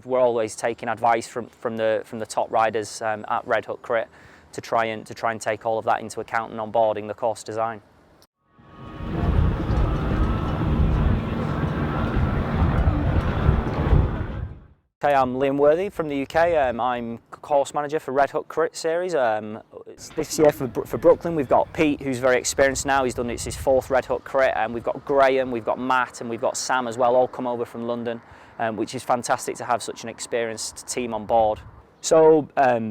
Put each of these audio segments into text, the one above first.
we're always taking advice from the top riders at Red Hook Crit to try and take all of that into account in onboarding the course design. Okay, I'm Liam Worthy from the UK. I'm course manager for Red Hook Crit Series. This year for Brooklyn, we've got Pete, who's very experienced now. He's done his 4th Red Hook Crit, and we've got Graham, we've got Matt, and we've got Sam as well, all come over from London, which is fantastic to have such an experienced team on board. So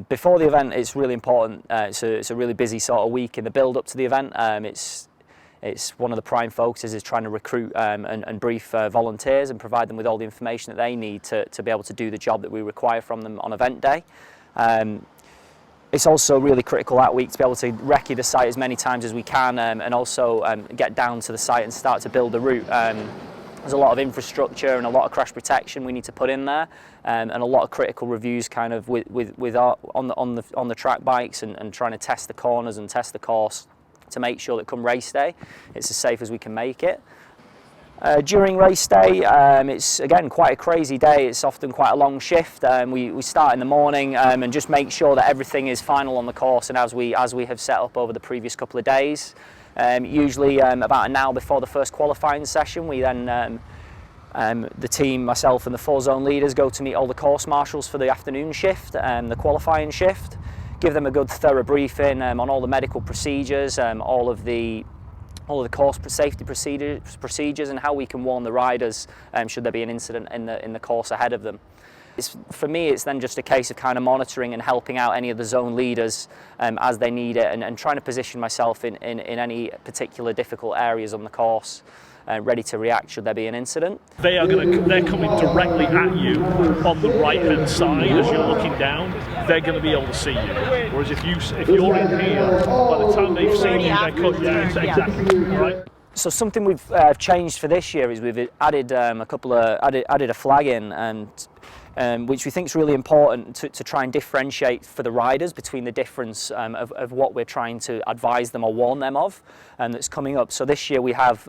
before the event, it's really important. It's a really busy sort of week in the build up to the event. It's one of the prime focuses is trying to recruit and brief volunteers and provide them with all the information that they need to be able to do the job that we require from them on event day. It's also really critical that week to be able to recce the site as many times as we can and also get down to the site and start to build the route. There's a lot of infrastructure and a lot of crash protection we need to put in there, and a lot of critical reviews kind of on the track bikes and trying to test the corners and test the course to make sure that come race day it's as safe as we can make it. During race day, it's again quite a crazy day. It's often quite a long shift. We start in the morning and just make sure that everything is final on the course and as we have set up over the previous couple of days. Usually about an hour before the first qualifying session, we then the team, myself and the 4 zone leaders go to meet all the course marshals for the afternoon shift and the qualifying shift. Give them a good thorough briefing on all the medical procedures, all of the course safety procedures and how we can warn the riders should there be an incident in the course ahead of them. For me, it's then just a case of kind of monitoring and helping out any of the zone leaders as they need it and trying to position myself in any particular difficult areas on the course, ready to react should there be an incident. They're coming directly at you on the right hand side as you're looking down. They're going to be able to see you. Whereas if you're in here, by the time they've seen you, they're cut. Yeah, exactly. Right. So something we've changed for this year is we've added added a flag in, and which we think is really important to try and differentiate for the riders between the difference of what we're trying to advise them or warn them of, that's coming up. So this year we have,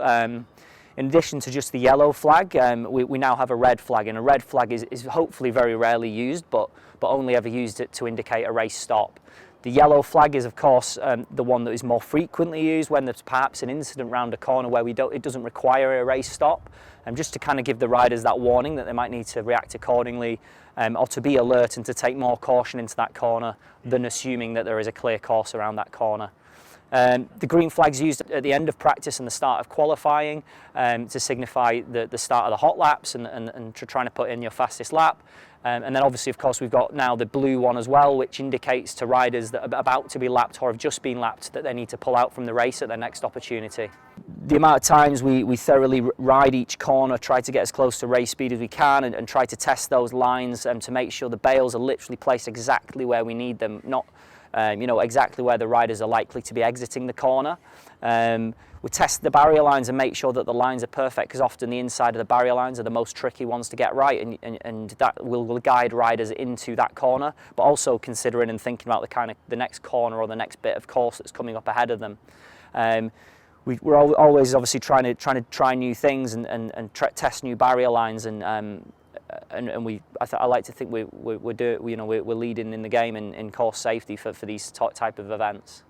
in addition to just the yellow flag, we now have a red flag, and a red flag is hopefully very rarely used, but only ever used it to indicate a race stop. The yellow flag is, of course, the one that is more frequently used when there's perhaps an incident round a corner where it doesn't require a race stop, just to kind of give the riders that warning that they might need to react accordingly, or to be alert and to take more caution into that corner than assuming that there is a clear course around that corner. The green flag's used at the end of practice and the start of qualifying to signify the start of the hot laps and to trying to put in your fastest lap. And then obviously, of course, we've got now the blue one as well, which indicates to riders that are about to be lapped or have just been lapped that they need to pull out from the race at their next opportunity. The amount of times we thoroughly ride each corner, try to get as close to race speed as we can and try to test those lines to make sure the bails are literally placed exactly where we need them, not exactly where the riders are likely to be exiting the corner. We test the barrier lines and make sure that the lines are perfect, because often the inside of the barrier lines are the most tricky ones to get right, and that will guide riders into that corner, but also considering and thinking about the next corner or the next bit of course that's coming up ahead of them. We're always obviously trying to try new things and test new barrier lines, and I like to think we're leading in the game in course safety for these type of events.